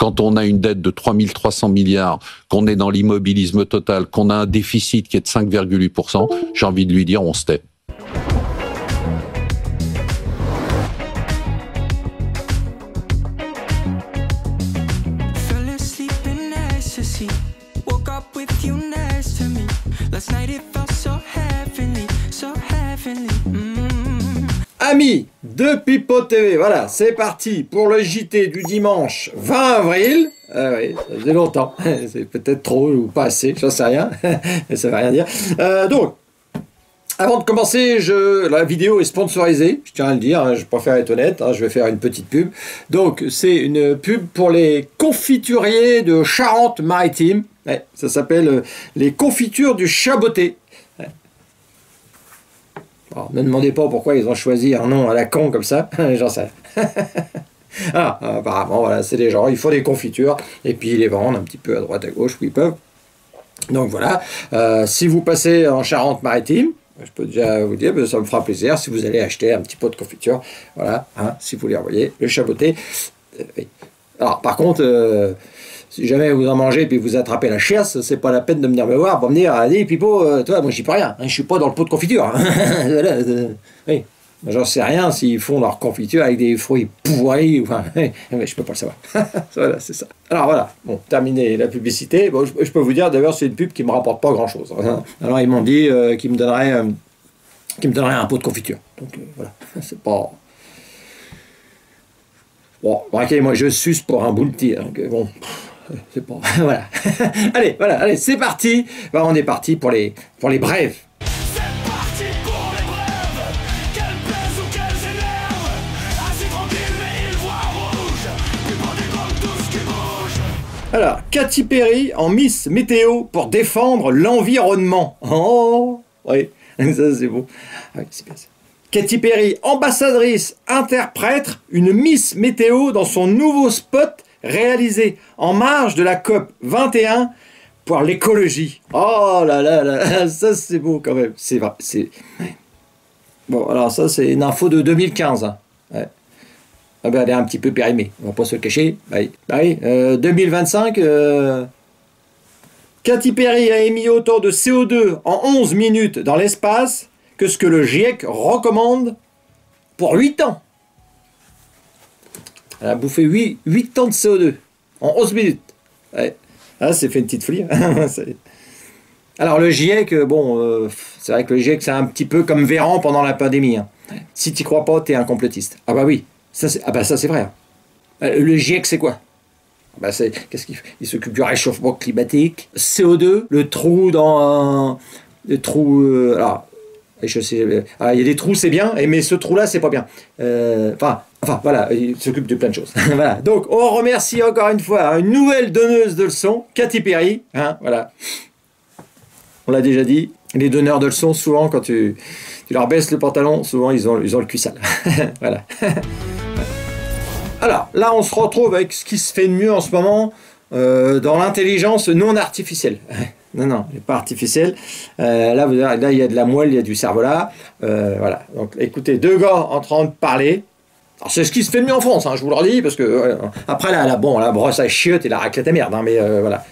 quand on a une dette de 3300 milliards, qu'on est dans l'immobilisme total, qu'on a un déficit qui est de 5,8%, j'ai envie de lui dire, on se tait. Amis de Pipo TV, voilà, c'est parti pour le JT du dimanche 20 avril. Oui, ça faisait longtemps, c'est peut-être trop ou pas assez, j'en sais rien, ça veut rien dire. Donc, avant de commencer, la vidéo est sponsorisée, je tiens à le dire, hein, je préfère être honnête, hein, je vais faire une petite pub. Donc, c'est une pub pour les confituriers de Charente-Maritime. Ouais, ça s'appelle les confitures du Chaboté. Alors, ne demandez pas pourquoi ils ont choisi un nom à la con comme ça, j'en sais. Ah, apparemment, voilà, c'est des gens, il faut des confitures, et puis ils les vendent un petit peu à droite à gauche où ils peuvent. Donc voilà, si vous passez en Charente-Maritime, je peux déjà vous dire, ça me fera plaisir si vous allez acheter un petit pot de confiture, voilà, hein, si vous les envoyez, le Chaboté. Oui. Alors par contre, si jamais vous en mangez et puis vous attrapez la chiasse, c'est pas la peine de venir me voir pour me dire, allez Pipo, toi, moi j'y peux rien, hein, je suis pas dans le pot de confiture. Voilà, oui. J'en sais rien s'ils font leur confiture avec des fruits pourris, enfin, mais je peux pas le savoir. Voilà, c'est ça. Alors voilà, bon, terminé la publicité. Bon, je peux vous dire, d'ailleurs, c'est une pub qui me rapporte pas grand chose. Alors ils m'ont dit qu'ils me donneraient un pot de confiture. Donc voilà, c'est pas. Bon, ok, moi je suce pour un bounty, donc bon. C'est pas. Voilà. Allez, voilà, allez, c'est parti. Ben, on est parti pour les brèves. C'est parti pour les brèves. Qu'elles plaisent ou qu'elles énervent. Assis tranquille mais il voit rouge. Puis pour des comme tout ce qui bouge. Alors, Katy Perry en Miss Météo pour défendre l'environnement. Oh, oui, ça c'est beau. Ah oui, c'est bien ça. Katy Perry, ambassadrice, interprète une Miss Météo dans son nouveau spot réalisé en marge de la COP 21 pour l'écologie. Oh là là là, ça c'est beau quand même. C'est vrai, c'est... Bon, alors ça c'est une info de 2015. Hein. Ouais. Ah ben, elle est un petit peu périmée, on va pas se le cacher. Bah oui. 2025, Katy Perry a émis autant de CO2 en 11 minutes dans l'espace que ce que le GIEC recommande pour 8 ans. Elle a bouffé 8 tonnes de CO2 en 11 minutes. Ouais. Ah, c'est fait une petite folie. Alors le GIEC, bon, c'est vrai que le GIEC c'est un petit peu comme Véran pendant la pandémie. Hein. Si tu crois pas, t'es un complotiste. Ah bah oui, ça c'est vrai. Le GIEC c'est quoi? Bah qu'est-ce qu'il fait? Il s'occupe du réchauffement climatique, CO2, le trou dans le trou. Alors, je sais, il y a des trous c'est bien, mais ce trou là c'est pas bien. Enfin, voilà, il s'occupe de plein de choses. Voilà. Donc, on remercie encore une fois une nouvelle donneuse de leçons, Katy Perry. Hein, voilà. On l'a déjà dit, les donneurs de leçons, souvent, quand tu leur baisses le pantalon, souvent, ils ont le cul sale. Voilà. Alors, là, on se retrouve avec ce qui se fait de mieux en ce moment dans l'intelligence non artificielle. Non, pas artificielle. Là, il y a de la moelle, il y a du cerveau-là. Voilà. Donc, écoutez, deux gars en train de parler. Alors c'est ce qui se fait de mieux en France, hein, je vous le redis, parce que après la brosse à chiottes et la raclette à merde, hein, mais voilà.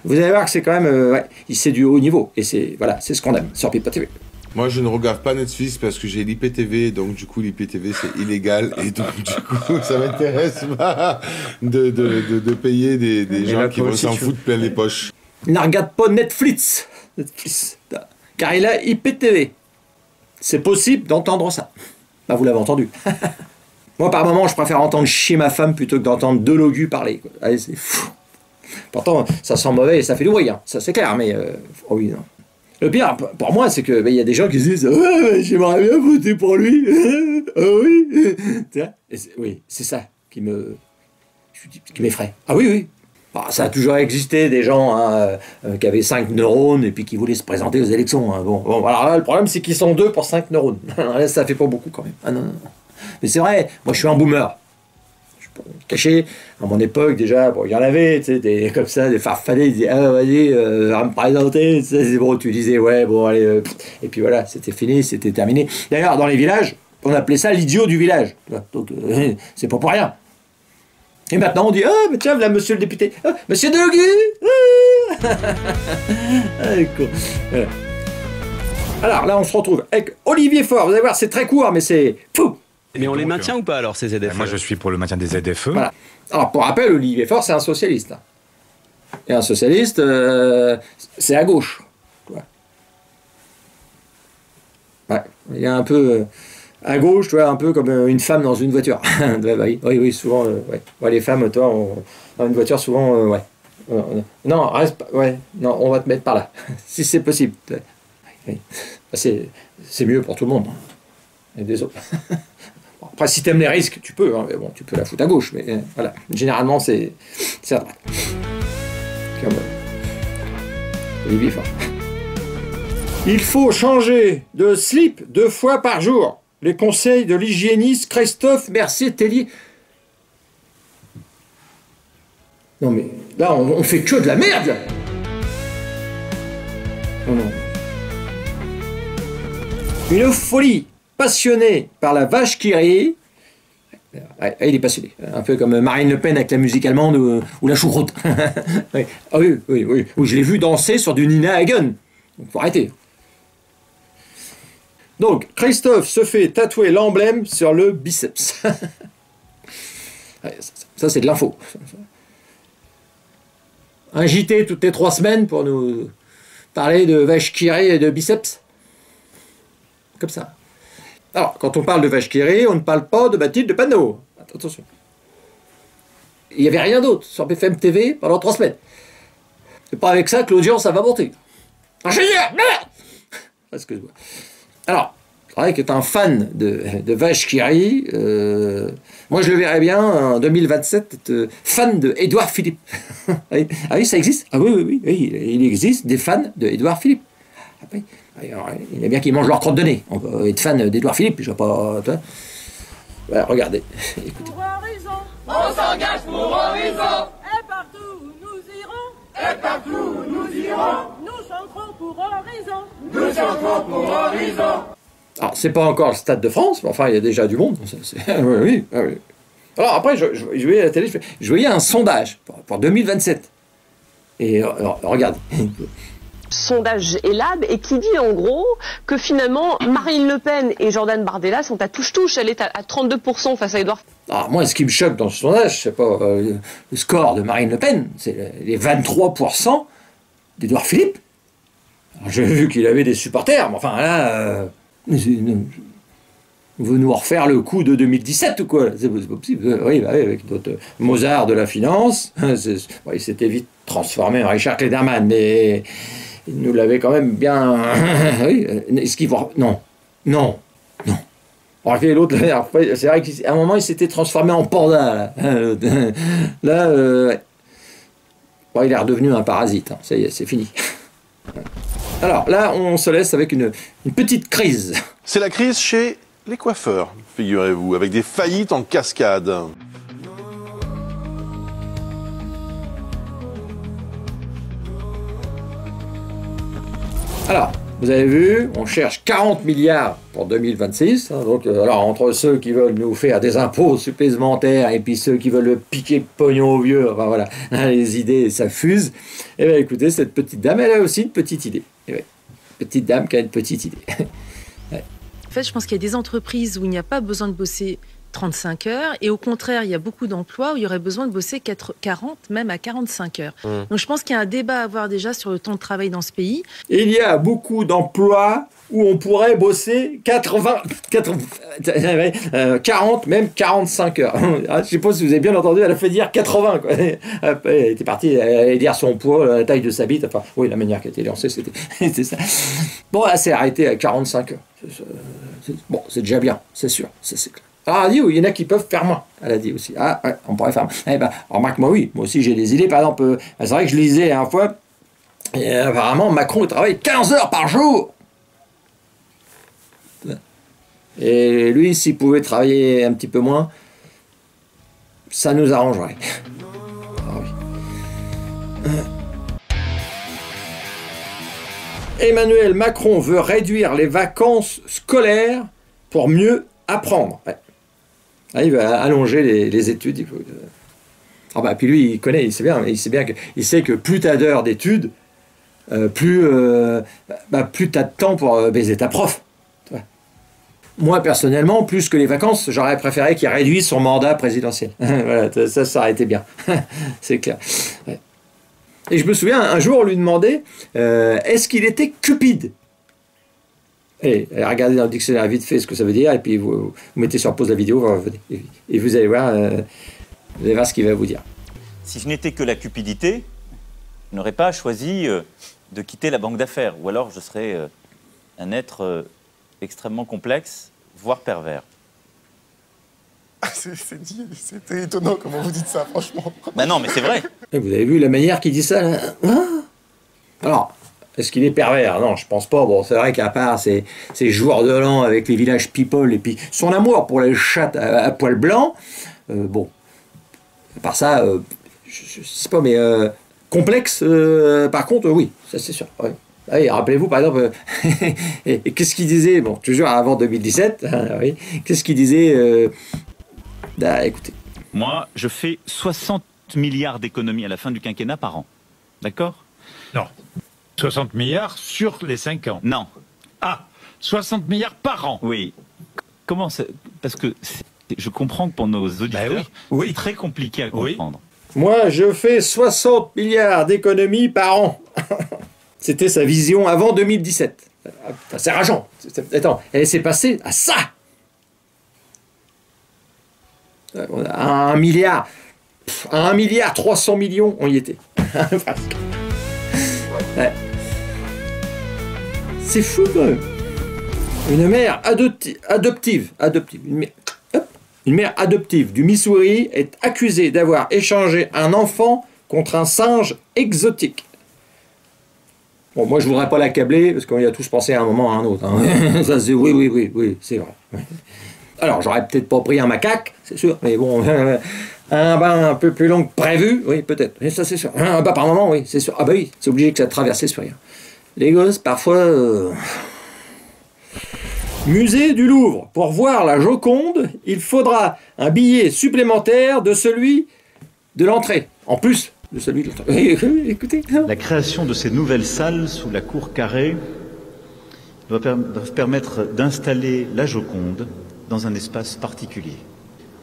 Vous allez voir que c'est quand même, c'est du haut niveau, et c'est ce qu'on aime sur Pipo TV. Moi je ne regarde pas Netflix parce que j'ai l'IPTV, donc du coup l'IPTV c'est illégal, et donc du coup ça m'intéresse pas de payer des gens qui vont s'en foutre plein les poches. Il ne regarde pas Netflix, car il a IPTV. C'est possible d'entendre ça. Bah vous l'avez entendu. Moi, par moment, je préfère entendre chier ma femme plutôt que d'entendre Delogu parler. Allez, c'est fou. Pourtant, ça sent mauvais et ça fait du bruit. Hein. Ça, c'est clair, mais... oh oui, non. Le pire, pour moi, c'est que y a des gens qui se disent « Ouais, j'aimerais bien voter pour lui. Oh oui. » Oui, c'est ça qui m'effraie. Ah oui, oui. Alors, ça a toujours existé, des gens hein, qui avaient 5 neurones et puis qui voulaient se présenter aux élections. Hein. Bon, alors là, le problème, c'est qu'ils sont 2 pour 5 neurones. Là, ça fait pas beaucoup, quand même. Ah non. Mais c'est vrai, moi je suis un boomer. Je peux me cacher, à mon époque déjà, bon, il y en avait, tu sais, des comme ça, des farfadets, ils disaient ah vas-y, va me présenter, c'est bon, tu disais ouais, bon allez, et puis voilà, c'était fini, c'était terminé. D'ailleurs, dans les villages, on appelait ça l'idiot du village. Donc c'est pas pour rien. Et maintenant, on dit, ah, mais tiens, là, monsieur le député, ah, monsieur Delogu, cool. Voilà. Alors, là, on se retrouve avec Olivier Faure. Vous allez voir, c'est très court, mais c'est fou. Mais on les maintient ou pas, alors, ces ZFE? Moi, je suis pour le maintien des ZFE. Voilà. Alors, pour rappel, Olivier Faure, c'est un socialiste. Et un socialiste, c'est à gauche. Ouais, il est un peu à gauche, tu vois, un peu comme une femme dans une voiture. Oui, souvent, ouais. Ouais, les femmes, toi, dans une voiture, souvent, ouais. Non, reste pas, ouais, non, on va te mettre par là, si c'est possible. Oui. C'est mieux pour tout le monde. Et des autres. Bon, après, si t'aimes les risques, tu peux, hein, mais bon, tu peux la foutre à gauche, mais voilà. Généralement, c'est à droite. Comme Olivier Faure. Il faut changer de slip 2 fois par jour. Les conseils de l'hygiéniste Christophe Mercier-Tellier. Non mais là, on fait que de la merde. Non. Une folie passionnée par la vache qui rit. Il est passionné. Un peu comme Marine Le Pen avec la musique allemande ou la choucroute. Oui. Ah oui, je l'ai vu danser sur du Nina Hagen. Donc faut arrêter. Donc, Christophe se fait tatouer l'emblème sur le biceps. Ça, c'est de l'info. Un JT toutes les 3 semaines pour nous parler de vache qui rit et de biceps. Comme ça. Alors, quand on parle de vache qui rit, on ne parle pas de Mathilde Panot. Attention. Il n'y avait rien d'autre sur BFM TV pendant 3 semaines. C'est pas avec ça que l'audience va monter. Ingénieur, merde. Excuse-moi. Alors, c'est vrai qu'être un fan de vache qui rit, moi je le verrais bien en 2027 être fan de Édouard Philippe. Ah oui, ça existe? Ah oui, il existe des fans de Édouard Philippe. Après, alors, il y a bien qui mangent leur crotte de nez. On peut être fan d'Édouard Philippe, je ne sais pas. Voilà, regardez. Écoutez. Pour Horizon, on s'engage pour Horizon. Et partout où nous irons, et partout où nous irons, nous chanterons pour Horizon. Nous chanterons pour Horizon. Alors, c'est pas encore le Stade de France, mais enfin, il y a déjà du monde. Oui. Alors, après, je voyais à la télé, je voyais un sondage pour 2027. Et regarde. Sondage ELAB et qui dit en gros que finalement Marine Le Pen et Jordan Bardella sont à touche-touche. Elle est à 32% face à Édouard. Alors, moi, ce qui me choque dans ce sondage, c'est pas le score de Marine Le Pen, c'est les 23% d'Édouard Philippe. Alors, j'ai vu qu'il avait des supporters, mais enfin là. On veut nous refaire le coup de 2017 ou quoi? C'est pas possible. Oui, avec notre Mozart de la finance, il s'était vite transformé en Richard Klederman, mais il nous l'avait quand même bien. Oui, est-ce qu'il va. Non. Alors, l'autre, c'est vrai qu'à un moment, il s'était transformé en panda. Là, ouais. Bon, il est redevenu un parasite. Hein. Ça y est, c'est fini. Alors là, on se laisse avec une petite crise. C'est la crise chez les coiffeurs, figurez-vous, avec des faillites en cascade. Alors, vous avez vu, on cherche 40 milliards pour 2026. Hein, donc, alors, entre ceux qui veulent nous faire des impôts supplémentaires et puis ceux qui veulent piquer pognon aux vieux, enfin voilà, hein, les idées, ça fuse. Eh bien, écoutez, cette petite dame, elle a aussi une petite idée. Eh bien, petite dame qui a une petite idée. Ouais. En fait, je pense qu'il y a des entreprises où il n'y a pas besoin de bosser 35 heures et au contraire, il y a beaucoup d'emplois où il y aurait besoin de bosser 40, même à 45 heures. Donc je pense qu'il y a un débat à avoir déjà sur le temps de travail dans ce pays. Et il y a beaucoup d'emplois où on pourrait bosser 40, même 45 heures. Je ne sais pas si vous avez bien entendu, elle a fait dire 80. Quoi. Elle était partie, elle allait dire son poids, la taille de sa bite. Enfin, oui, la manière qui a été lancée, c'était ça. Bon, elle s'est arrêtée à 45 heures. Bon, c'est déjà bien, c'est sûr, c'est clair. Alors, elle a dit, oui, il y en a qui peuvent faire moins. Elle a dit aussi. Ah, ouais, on pourrait faire moins. Eh ben, remarque-moi, oui. Moi aussi, j'ai des idées. Par exemple, c'est vrai que je lisais une fois, et apparemment, Macron, il travaille 15 heures par jour. Et lui, s'il pouvait travailler un petit peu moins, ça nous arrangerait. Ah, oui. Emmanuel Macron veut réduire les vacances scolaires pour mieux apprendre. Ouais. Ah, il va allonger les études. Ah bah, puis lui, il sait bien que plus tu as d'heures d'études, plus tu as de temps pour baiser ta prof. Moi, personnellement, plus que les vacances, j'aurais préféré qu'il réduise son mandat présidentiel. Voilà, ça aurait été bien. C'est clair. Ouais. Et je me souviens, un jour, on lui demandait est-ce qu'il était cupide. Et regardez dans le dictionnaire vite fait ce que ça veut dire, et puis vous mettez sur pause la vidéo, et vous allez voir ce qu'il va vous dire. Si je n'étais que la cupidité, je n'aurais pas choisi de quitter la banque d'affaires, ou alors je serais un être extrêmement complexe, voire pervers. C'était étonnant comment vous dites ça, franchement. Ben non, mais c'est vrai. Et vous avez vu la manière qu'il dit ça là, hein? Alors, est-ce qu'il est pervers? Non, je pense pas. Bon, c'est vrai qu'à part ces joueurs de l'an avec les villages people et puis son amour pour les chattes à poil blanc, bon, à part ça, je sais pas, mais complexe, par contre, oui, ça c'est sûr. Ouais. Ah oui, rappelez-vous par exemple, et qu'est-ce qu'il disait, bon, toujours avant 2017, oui, qu'est-ce qu'il disait écoutez. Moi, je fais 60 milliards d'économies à la fin du quinquennat par an. D'accord? Non. 60 milliards sur les 5 ans. Non. Ah, 60 milliards par an. Oui. Comment ça? Parce que je comprends que pour nos auditeurs, c'est très compliqué à comprendre. Moi, je fais 60 milliards d'économies par an. C'était sa vision avant 2017. C'est rageant. Attends, elle s'est passée à ça. À 1 milliard. À 1 milliard 300 millions, on y était. Ouais. C'est fou quand même. Une mère adoptive. Une mère adoptive du Missouri est accusée d'avoir échangé un enfant contre un singe exotique. Bon, moi, je voudrais pas l'accabler, parce qu'on y a tous pensé à un moment ou à un autre. Hein. Ça, c'est oui, c'est vrai. Alors, j'aurais peut-être pas pris un macaque, c'est sûr, mais bon, un bain un peu plus long que prévu, oui, peut-être. Mais ça, c'est sûr. Un bain par moment, oui, c'est sûr. Ah bah oui, c'est obligé que ça traverse sur rien. Les gosses, parfois... Musée du Louvre. Pour voir la Joconde, il faudra un billet supplémentaire de celui de l'entrée. En plus de celui de l'entrée. Écoutez. La création de ces nouvelles salles sous la cour carrée doit permettre d'installer la Joconde dans un espace particulier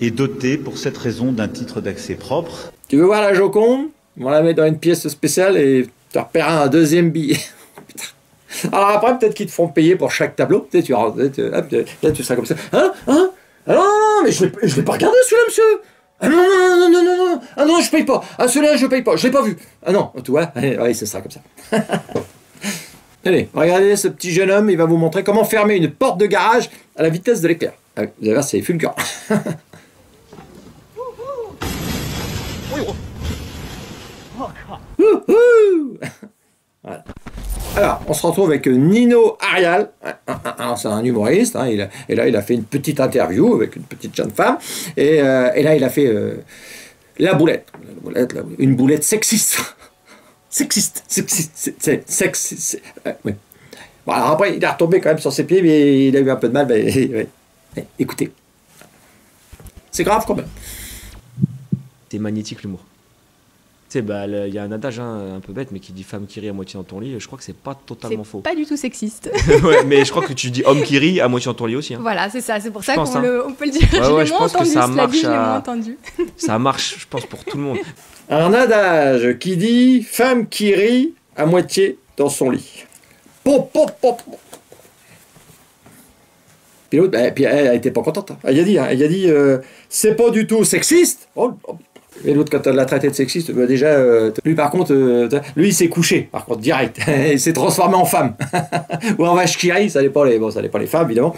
et doté pour cette raison d'un titre d'accès propre. Tu veux voir la Joconde? On va la mettre dans une pièce spéciale et tu repéreras un deuxième billet. Alors après, peut-être qu'ils te font payer pour chaque tableau. Peut-être tu seras comme ça. Hein? Ah non, mais je l'ai pas regardé celui-là, monsieur. Ah non. Ah non, je paye pas. Ah celui-là, je paye pas. Je l'ai pas vu. Ah non, tu vois? Oui, c'est ça comme ça. Allez, regardez ce petit jeune homme, il va vous montrer comment fermer une porte de garage à la vitesse de l'éclair. Ah, vous allez voir, c'est fulgurant. Voilà. Alors, on se retrouve avec Nino Arial. Alors, c'est un humoriste. Hein, et là, il a fait une petite interview avec une petite jeune femme. Et là, il a fait la boulette. Une boulette sexiste. Sexiste. Ouais. Bon, alors après, il est retombé quand même sur ses pieds, mais il a eu un peu de mal. Ouais. Écoutez. C'est grave quand même. C'est magnétique l'humour. Tu sais, il y a un adage un peu bête, mais qui dit femme qui rit à moitié dans ton lit. Je crois que c'est pas totalement faux. C'est pas du tout sexiste. Ouais, mais je crois que tu dis homme qui rit à moitié dans ton lit aussi. Hein. Voilà, c'est ça. C'est pour ça qu'on peut le dire. Ouais, je pense que ça marche. Je l'ai moins entendu. Ça marche, je pense, pour tout le monde. Un adage qui dit femme qui rit à moitié dans son lit. Pop. Puis l'autre, puis elle était pas contente. Hein. Elle a dit, c'est pas du tout sexiste. Et l'autre, quand elle l'a traité de sexiste, déjà, lui par contre, lui il s'est couché, par contre, direct. Il s'est transformé en femme. Ou en vache qui rit, ça n'est pas les femmes, évidemment.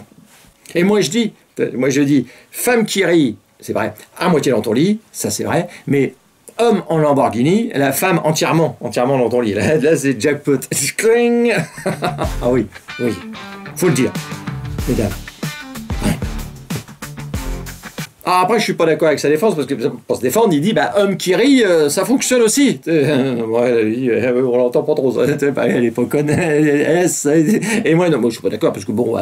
Et moi je dis, femme qui rit, c'est vrai, à moitié dans ton lit, ça c'est vrai, mais homme en Lamborghini, la femme entièrement dans ton lit. Là c'est jackpot. Ah oui, faut le dire, mesdames. Ah, après, je suis pas d'accord avec sa défense, parce que pour se défendre, il dit, homme qui rit, ça fonctionne aussi. Ouais, on l'entend pas trop, elle est pas conne. Et moi, non, moi, je suis pas d'accord, parce que bon,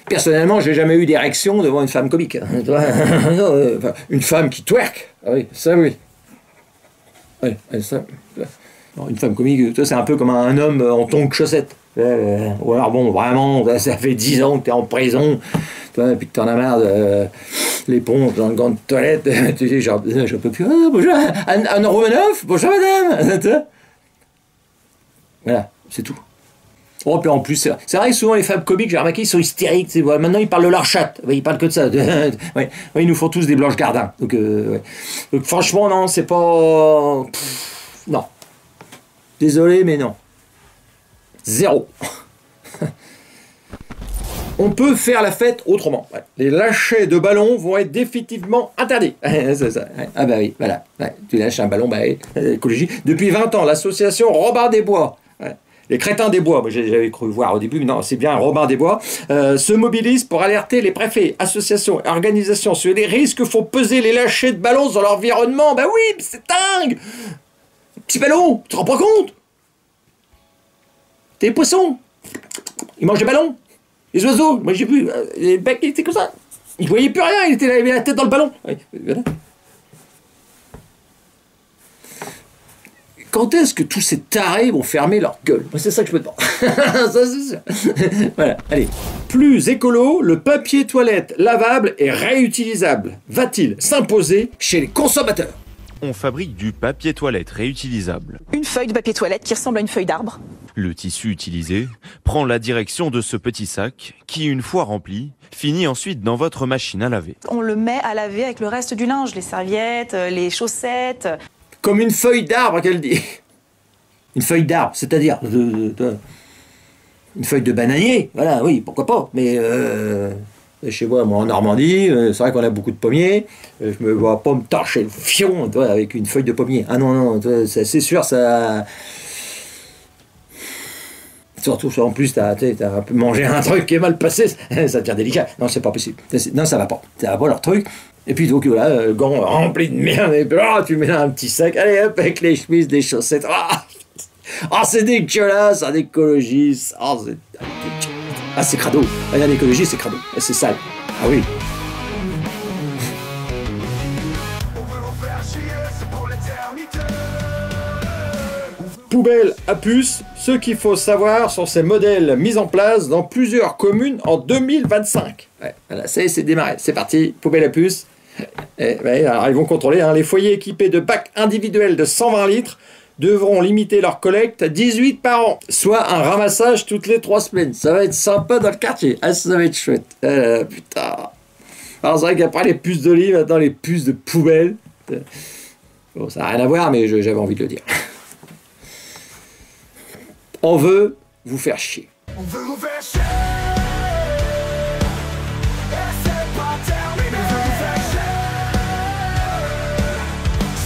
Personnellement, j'ai jamais eu d'érection devant une femme comique. Hein, enfin, une femme qui twerk, ah oui, ça oui. Oui, ça. Non, une femme comique, c'est un peu comme un homme en tongs chaussettes. Ou alors bon, vraiment, ça fait 10 ans que t'es en prison, puis que t'en as marre de l'éponge dans le gant de toilette, tu dis genre, je peux plus, ah, bonjour, Anne Romanoff, bonjour madame. Voilà, c'est tout. Oh, puis en plus, c'est vrai que souvent les femmes comiques, j'ai remarqué, ils sont hystériques. Maintenant, ils parlent de leur chatte. Ils parlent que de ça. Ouais, ils nous font tous des Blanche Gardin. Donc, donc franchement, non, c'est pas... non. Désolé, mais non. Zéro. On peut faire la fête autrement. Ouais. Les lâchers de ballons vont être définitivement interdits. C'est ça. Ah bah oui, voilà. Ouais. Tu lâches un ballon, bah écologie. Depuis 20 ans, l'association Robin des Bois, les crétins des bois, moi j'avais cru voir au début, mais non, c'est bien Robin des Bois, se mobilise pour alerter les préfets, associations et organisations sur les risques que font peser les lâchers de ballons dans l'environnement. Bah oui, c'est dingue. Petit ballon, tu te rends pas compte? T'es des poissons, ils mangent des ballons. Les oiseaux, moi j'ai vu, le bec il était comme ça, il voyait plus rien, il avait la tête dans le ballon. Ouais, voilà. Quand est-ce que tous ces tarés vont fermer leur gueule? C'est ça que je me demande. Ça, c'est sûr. Voilà, allez. Plus écolo, le papier toilette lavable et réutilisable va-t-il s'imposer chez les consommateurs? On fabrique du papier toilette réutilisable. Une feuille de papier toilette qui ressemble à une feuille d'arbre. Le tissu utilisé prend la direction de ce petit sac qui, une fois rempli, finit ensuite dans votre machine à laver. On le met à laver avec le reste du linge, les serviettes, les chaussettes... Comme une feuille d'arbre, qu'elle dit. Une feuille d'arbre, c'est-à-dire une feuille de bananier, voilà, oui, pourquoi pas. Mais chez moi en Normandie, c'est vrai qu'on a beaucoup de pommiers. Je me vois pas me torcher le fion avec une feuille de pommier. Ah non, non, c'est sûr, ça... Surtout en plus, t'as mangé un truc qui est mal passé, ça devient délicat. Non, c'est pas possible. Non, ça va pas. Ça va pas leur truc. Et puis donc voilà, le gant rempli de merde, et puis tu mets là un petit sac, allez hop, avec les chemises, des chaussettes. C'est dégueulasse, un écologiste. C'est crado. Un écologiste, c'est crado. C'est sale. Ah oui. Poubelle à puce, ce qu'il faut savoir sur ces modèles mis en place dans plusieurs communes en 2025. Ouais, voilà, c'est démarré, c'est parti, poubelle à puce. Alors ils vont contrôler, les foyers équipés de bacs individuels de 120 litres devront limiter leur collecte à 18 par an, soit un ramassage toutes les 3 semaines. Ça va être sympa dans le quartier, ça va être chouette. Putain. Alors c'est vrai qu'après les puces d'olive, maintenant les puces de poubelle. Bon, ça n'a rien à voir, mais j'avais envie de le dire. On veut vous faire chier. On veut vous faire chier. Et c'est pas terminé. On veut vous faire chier.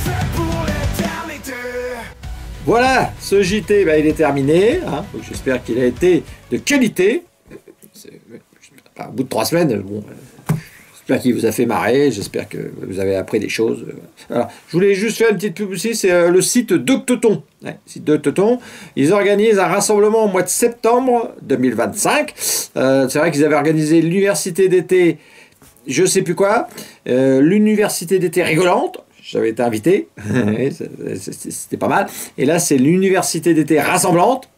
C'est pour l'éternité. Voilà, ce JT, il est terminé. Donc j'espère qu'il a été de qualité. Au bout de 3 semaines, bon... J'espère qu'il vous a fait marrer, j'espère que vous avez appris des choses. Alors, je voulais juste faire une petite pub aussi, c'est le site Doctoton. Site Doctoton. Ils organisent un rassemblement au mois de septembre 2025. C'est vrai qu'ils avaient organisé l'université d'été, je sais plus quoi, l'université d'été rigolante. J'avais été invité, c'était pas mal. Et là, c'est l'université d'été rassemblante.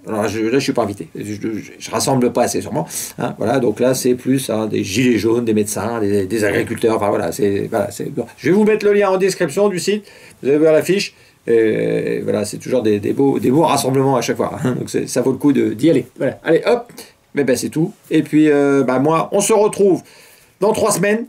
Alors là, je suis pas invité, je rassemble pas assez sûrement. Voilà, donc là, c'est plus des gilets jaunes, des médecins, des agriculteurs. Enfin voilà, bon. Je vais vous mettre le lien en description du site. Vous allez voir l'affiche. Et voilà, c'est toujours des beaux rassemblements à chaque fois. Donc ça vaut le coup d'y aller. Voilà, allez, hop. Mais c'est tout. Et puis moi, on se retrouve dans 3 semaines.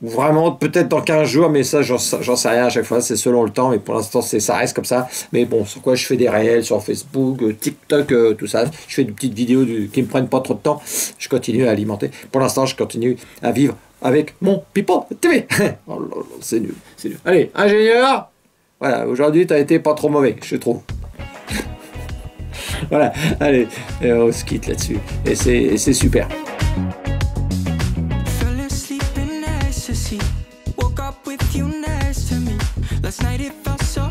Vraiment, peut-être dans 15 jours, mais ça, j'en sais rien à chaque fois, c'est selon le temps, mais pour l'instant, ça reste comme ça. Mais bon, sur quoi je fais des réels sur Facebook, TikTok, tout ça. Je fais des petites vidéos qui me prennent pas trop de temps. Je continue à alimenter. Pour l'instant, je continue à vivre avec mon Pipo TV. C'est nul, c'est nul. Allez, ingénieur. Voilà, aujourd'hui, t'as été pas trop mauvais, je trouve. Voilà, allez, on se quitte là-dessus. Et c'est super. Woke up with you next to me. Last night it felt so